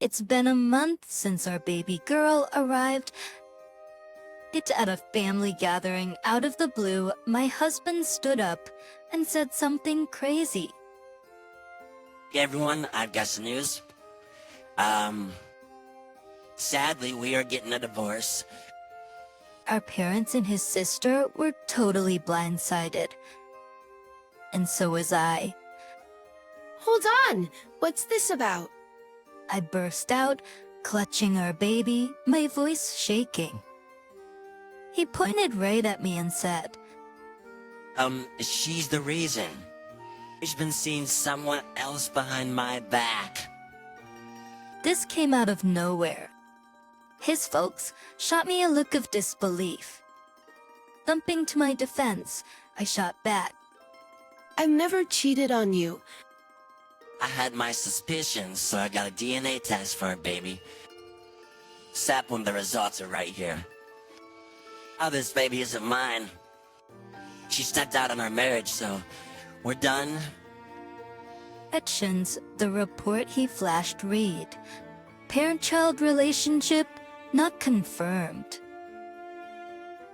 It's been a month since our baby girl arrived. It's at a family gathering. Out of the blue, my husband stood up and said something crazy. Hey everyone, I've got some news. Sadly, we are getting a divorce. Our parents and his sister were totally blindsided. And so was I. Hold on! What's this about? I burst out, clutching our baby, my voice shaking. He pointed right at me and said, She's the reason. She's been seeing someone else behind my back. This came out of nowhere. His folks shot me a look of disbelief. Thumping to my defense, I shot back. I've never cheated on you. I had my suspicions, so I got a DNA test for her baby. Sap when the results are right here. Oh, this baby isn't mine. She stepped out on our marriage, so we're done. Actions, the report he flashed read. Parent-child relationship not confirmed.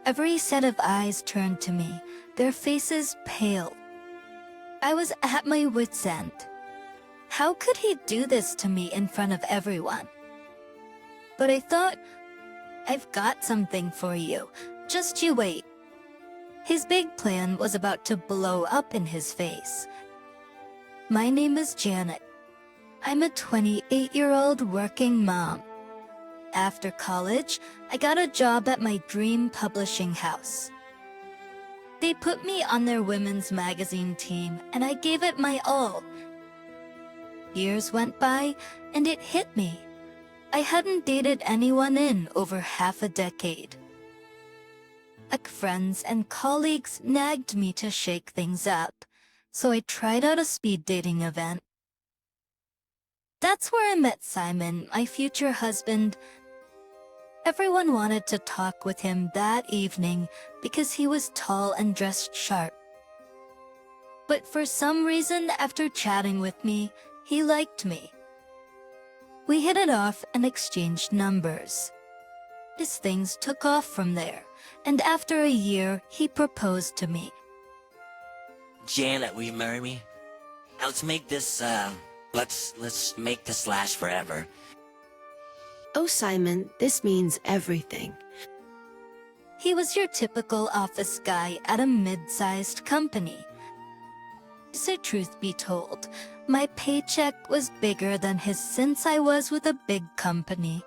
Every set of eyes turned to me, their faces pale. I was at my wit's end. How could he do this to me in front of everyone? But I thought, I've got something for you. Just you wait. His big plan was about to blow up in his face. My name is Janet. I'm a 28-year-old working mom. After college, I got a job at my dream publishing house. They put me on their women's magazine team, and I gave it my all. Years went by, and it hit me. I hadn't dated anyone in over half a decade. Friends and colleagues nagged me to shake things up, so I tried out a speed dating event. That's where I met Simon, my future husband. Everyone wanted to talk with him that evening because he was tall and dressed sharp. But for some reason, after chatting with me, he liked me. We hit it off and exchanged numbers. His things took off from there, and after a year, he proposed to me. Janet, will you marry me? Now let's make this, let's make this last forever. Oh, Simon, this means everything. He was your typical office guy at a mid-sized company. So truth be told, my paycheck was bigger than his since I was with a big company.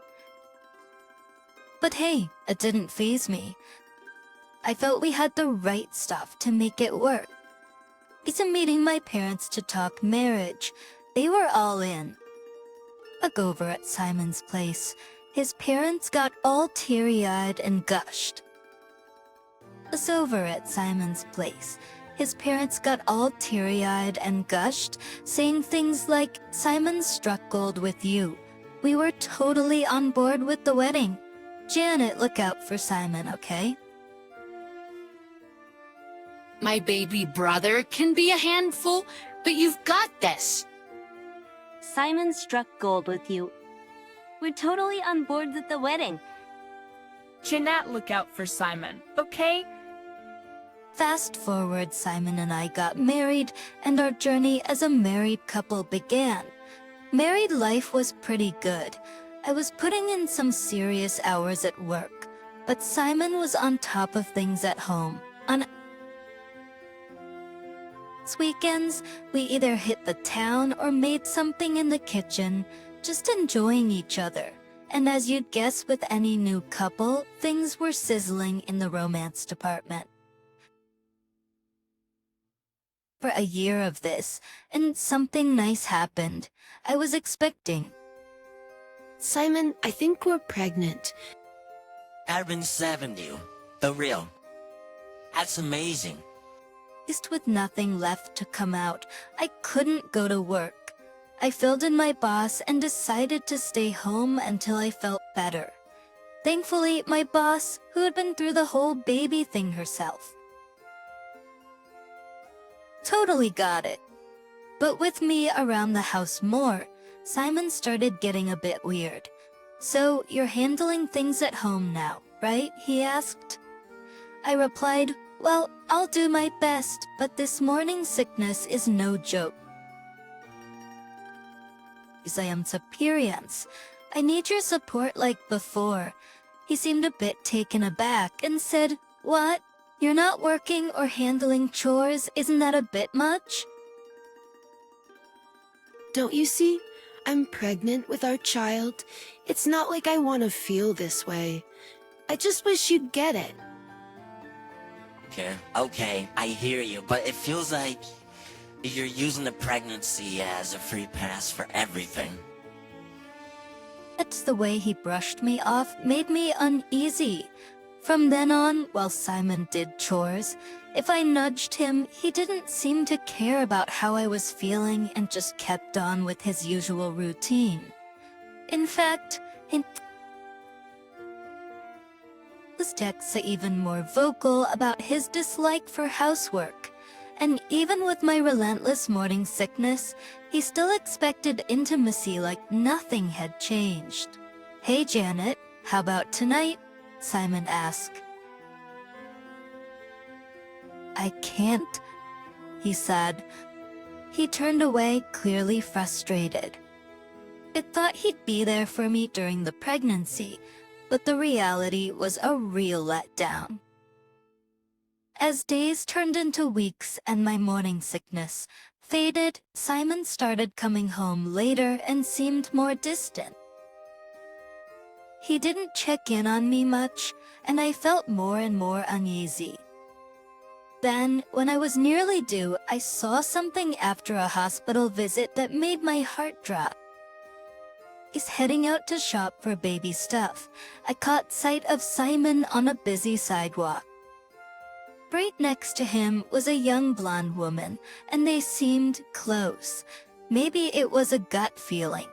But hey, it didn't faze me. I felt we had the right stuff to make it work. It's a meeting my parents to talk marriage. They were all in. Look over at Simon's place. His parents got all teary-eyed and gushed. Us over at Simon's place. His parents got all teary-eyed and gushed, saying things like, "Simon struck gold with you. We were totally on board with the wedding. Janet, look out for Simon, okay?" My baby brother can be a handful, but you've got this. Simon struck gold with you. We're totally on board with the wedding. Jeanette, look out for Simon, okay? Fast forward, Simon and I got married, and our journey as a married couple began. Married life was pretty good. I was putting in some serious hours at work, but Simon was on top of things at home. On weekends, we either hit the town or made something in the kitchen, just enjoying each other. And as you'd guess with any new couple, things were sizzling in the romance department. For a year of this, and something nice happened. I was expecting. Simon, I think we're pregnant. I've been 70, the real. That's amazing. Just with nothing left to come out, I couldn't go to work. I filled in my boss and decided to stay home until I felt better. Thankfully, my boss, who had been through the whole baby thing herself, totally got it. But with me around the house more, Simon started getting a bit weird. "So, you're handling things at home now, right?" he asked. I replied, "Well, I'll do my best, but this morning sickness is no joke. I am superience. I need your support like before." He seemed a bit taken aback and said, "What? You're not working or handling chores? Isn't that a bit much?" Don't you see? I'm pregnant with our child. It's not like I want to feel this way. I just wish you'd get it. Okay, I hear you, but it feels like you're using the pregnancy as a free pass for everything. That's the way he brushed me off made me uneasy. From then on, while Simon did chores, if I nudged him, he didn't seem to care about how I was feeling and just kept on with his usual routine. In fact, his texts are even more vocal about his dislike for housework. And even with my relentless morning sickness, he still expected intimacy like nothing had changed. "Hey Janet, how about tonight?" Simon asked. "I can't," he said. He turned away, clearly frustrated. I thought he'd be there for me during the pregnancy, but the reality was a real letdown. As days turned into weeks and my morning sickness faded, Simon started coming home later and seemed more distant. He didn't check in on me much, and I felt more and more uneasy. Then, when I was nearly due, I saw something after a hospital visit that made my heart drop. He's heading out to shop for baby stuff. I caught sight of Simon on a busy sidewalk. Right next to him was a young blonde woman, and they seemed close. Maybe it was a gut feeling.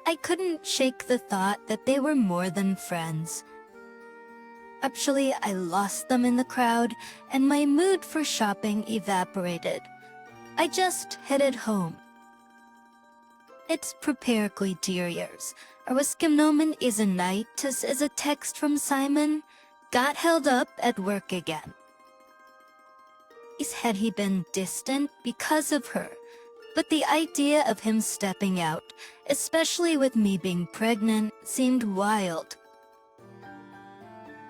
I couldn't shake the thought that they were more than friends. Actually, I lost them in the crowd, and my mood for shopping evaporated. I just headed home. It's preparekly dears. Arwiskimnomen is a night, tis is a text from Simon. Got held up at work again. Had he been distant because of her? But the idea of him stepping out, especially with me being pregnant, seemed wild.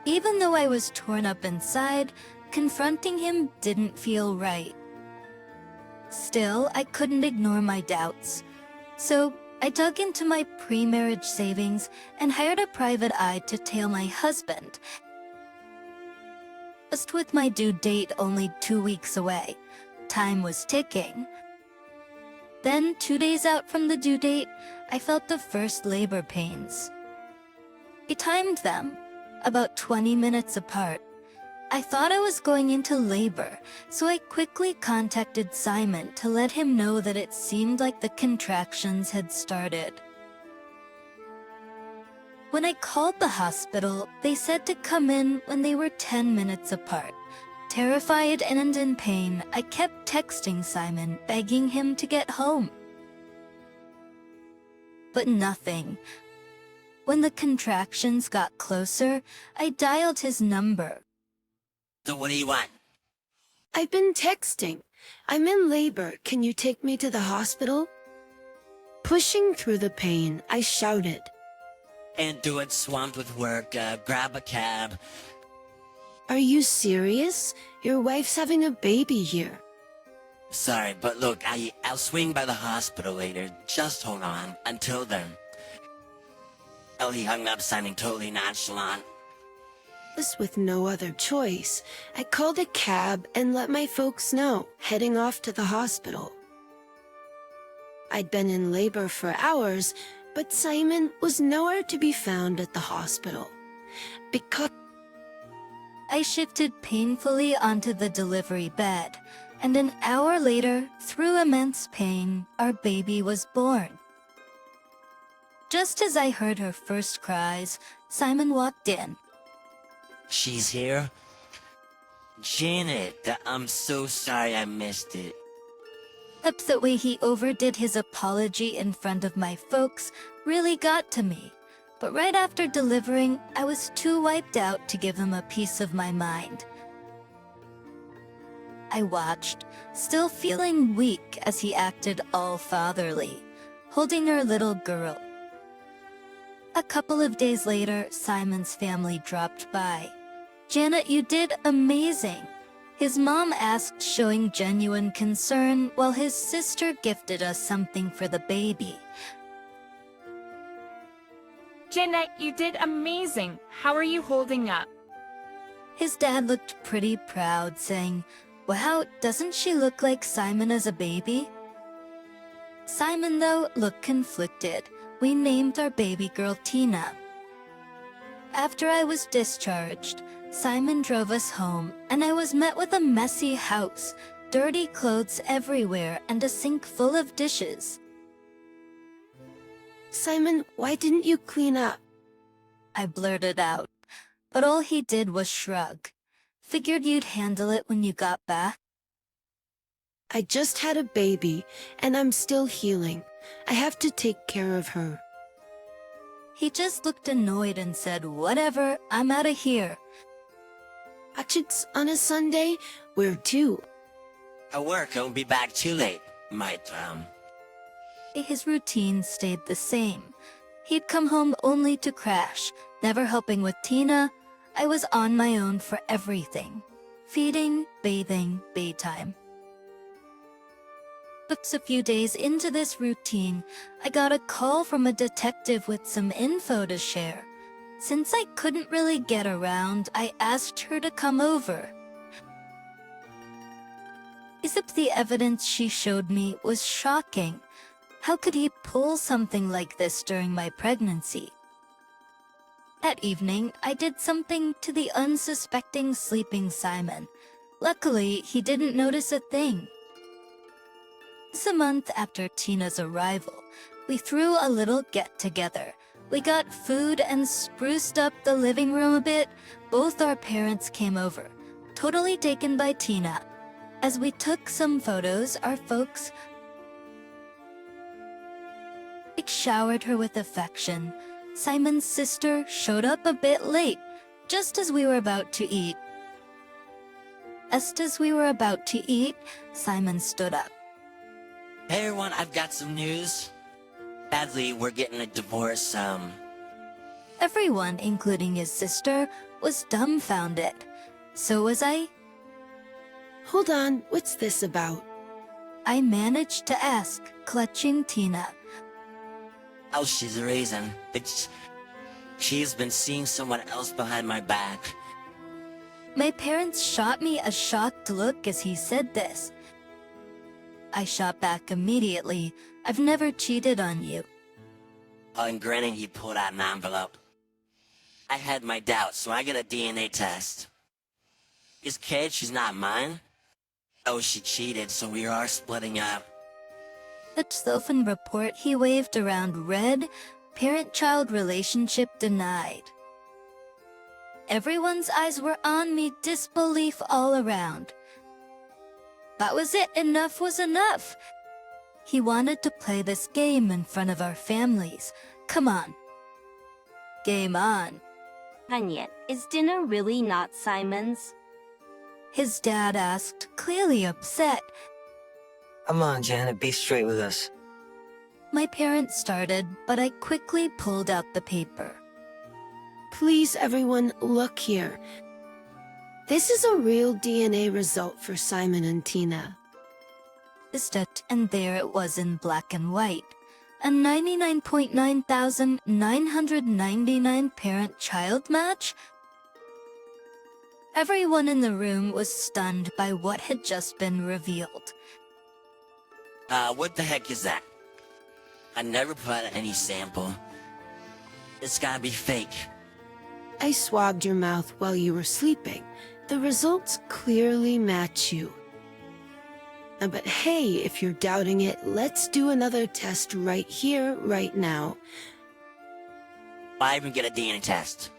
Even though I was torn up inside, confronting him didn't feel right. Still, I couldn't ignore my doubts. So, I dug into my pre-marriage savings and hired a private eye to tail my husband. Just with my due date only 2 weeks away, time was ticking. Then, 2 days out from the due date, I felt the first labor pains. I timed them, about 20 minutes apart. I thought I was going into labor, so I quickly contacted Simon to let him know that it seemed like the contractions had started. When I called the hospital, they said to come in when they were 10 minutes apart. Terrified and in pain, I kept texting Simon, begging him to get home. But nothing. When the contractions got closer, I dialed his number. So what do you want? I've been texting. I'm in labor. Can you take me to the hospital? Pushing through the pain, I shouted. Can't do it, swamped with work, grab a cab. Are you serious? Your wife's having a baby here. Sorry, but look, I'll swing by the hospital later. Just hold on. Until then. Oh, he hung up, sounding totally nonchalant. With no other choice, I called a cab and let my folks know, heading off to the hospital. I'd been in labor for hours, but Simon was nowhere to be found at the hospital. Because I shifted painfully onto the delivery bed, and an hour later, through immense pain, our baby was born. Just as I heard her first cries, Simon walked in. She's here? Janet, I'm so sorry I missed it. Up the way he overdid his apology in front of my folks really got to me. But right after delivering, I was too wiped out to give him a piece of my mind. I watched, still feeling weak as he acted all fatherly, holding our little girl. A couple of days later, Simon's family dropped by. "Janet, you did amazing," his mom asked, showing genuine concern, while his sister gifted us something for the baby. Jeanette, you did amazing. How are you holding up? His dad looked pretty proud, saying, "Wow, doesn't she look like Simon as a baby?" Simon, though, looked conflicted. We named our baby girl Tina. After I was discharged, Simon drove us home, and I was met with a messy house, dirty clothes everywhere, and a sink full of dishes. Simon, why didn't you clean up? I blurted out, but all he did was shrug. "Figured you'd handle it when you got back." I just had a baby, and I'm still healing. I have to take care of her. He just looked annoyed and said, "Whatever, I'm out of here." It's on a Sunday? Where to? I work, I won't be back too late. His routine stayed the same. He'd come home only to crash, never helping with Tina. I was on my own for everything. Feeding, bathing, bedtime. But a few days into this routine, I got a call from a detective with some info to share. Since I couldn't really get around, I asked her to come over. Except the evidence she showed me was shocking. How could he pull something like this during my pregnancy? That evening, I did something to the unsuspecting sleeping Simon. Luckily, he didn't notice a thing. It's a month after Tina's arrival. We threw a little get-together. We got food and spruced up the living room a bit. Both our parents came over, totally taken by Tina. As we took some photos, our folks showered her with affection. Simon's sister showed up a bit late, just as we were about to eat. Simon stood up. Hey everyone, I've got some news. Sadly, we're getting a divorce, Everyone, including his sister, was dumbfounded. So was I. Hold on, what's this about? I managed to ask, clutching Tina. Oh, she's a reason. She's been seeing someone else behind my back. My parents shot me a shocked look as he said this. I shot back immediately. "I've never cheated on you." And grinning, he pulled out an envelope. I had my doubts, so I got a DNA test. Is Kate, she's not mine? Oh, she cheated, so we are splitting up. The telephone report he waved around read, "Parent-child relationship denied." Everyone's eyes were on me, disbelief all around. That was it, enough was enough. He wanted to play this game in front of our families. Come on. Game on. Anya, is dinner really not Simon's? His dad asked, clearly upset. Come on, Janet, be straight with us. My parents started, but I quickly pulled out the paper. Please, everyone, look here. This is a real DNA result for Simon and Tina. And there it was in black and white. A 99.999 parent-child match? Everyone in the room was stunned by what had just been revealed. What the heck is that? I never put any sample. It's gotta be fake. I swabbed your mouth while you were sleeping. The results clearly match you. But hey, if you're doubting it, let's do another test right here, right now. Why even get a DNA test?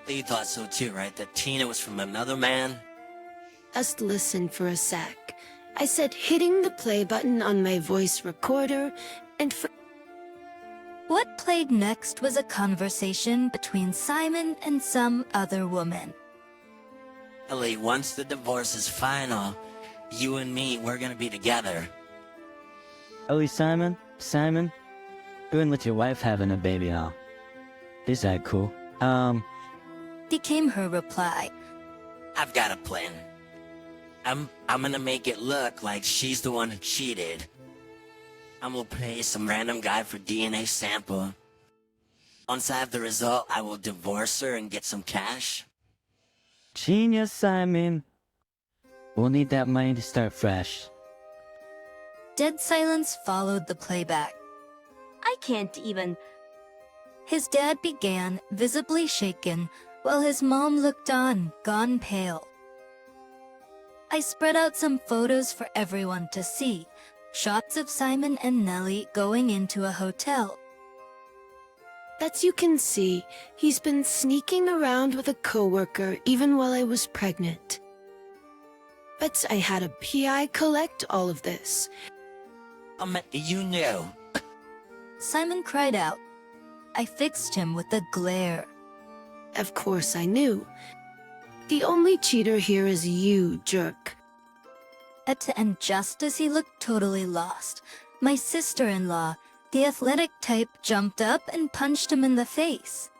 You thought so too, right? That Tina was from another man? Just listen for a sec. I said hitting the play button on my voice recorder, and What played next was a conversation between Simon and some other woman. Ellie, once the divorce is final, you and me, we're gonna be together. Oh, Simon, you and with your wife having a baby, huh? Is that cool? Became her reply. I've got a plan. I'm gonna make it look like she's the one who cheated. I'm gonna pay some random guy for DNA sample. Once I have the result, I will divorce her and get some cash. Genius, Simon. We'll need that money to start fresh. Dead silence followed the playback. I can't even. His dad began, visibly shaken, while his mom looked on, gone pale. I spread out some photos for everyone to see, shots of Simon and Nellie going into a hotel. as you can see, he's been sneaking around with a coworker even while I was pregnant. But I had a PI collect all of this. You knew. Simon cried out. I fixed him with a glare. Of course I knew. The only cheater here is you, jerk. And just as he looked totally lost, my sister-in-law, the athletic type, jumped up and punched him in the face.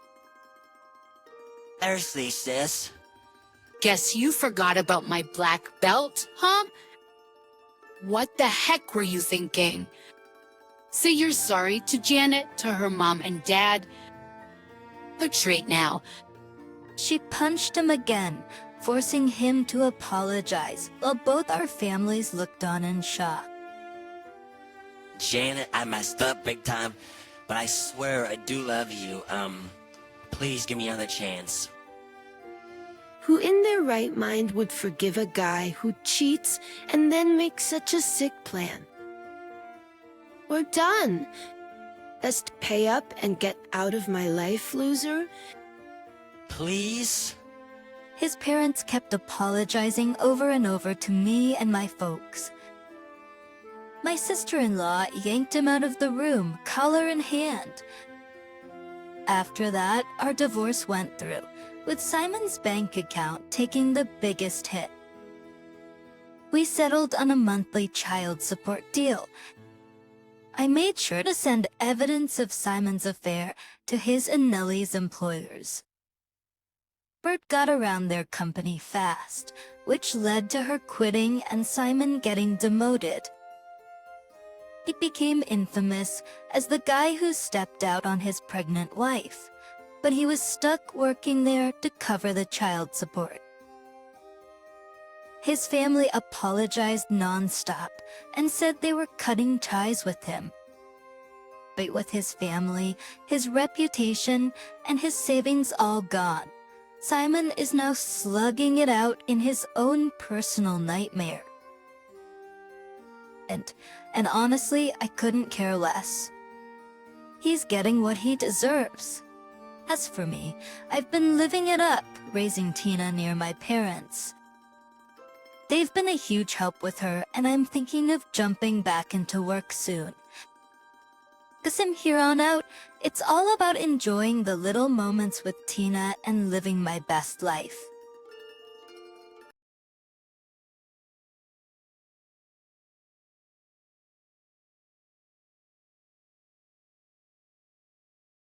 Seriously, sis. Guess you forgot about my black belt, huh? What the heck were you thinking? Say you're sorry to Janet, to her mom and dad. Look straight now. She punched him again, forcing him to apologize, while both our families looked on in shock. Janet, I messed up big time, but I swear I do love you. Please give me another chance. Who in their right mind would forgive a guy who cheats and then makes such a sick plan? We're done. Just pay up and get out of my life, loser. Please? His parents kept apologizing over and over to me and my folks. My sister-in-law yanked him out of the room, collar in hand. After that, our divorce went through, with Simon's bank account taking the biggest hit. We settled on a monthly child support deal. I made sure to send evidence of Simon's affair to his and Nellie's employers. Bert got around their company fast, which led to her quitting and Simon getting demoted. He became infamous as the guy who stepped out on his pregnant wife, but he was stuck working there to cover the child support. His family apologized nonstop and said they were cutting ties with him. But with his family, his reputation, and his savings all gone, Simon is now slugging it out in his own personal nightmare. And honestly, I couldn't care less. He's getting what he deserves. As for me, I've been living it up, raising Tina near my parents. They've been a huge help with her, and I'm thinking of jumping back into work soon. 'Cause from here on out, it's all about enjoying the little moments with Tina and living my best life.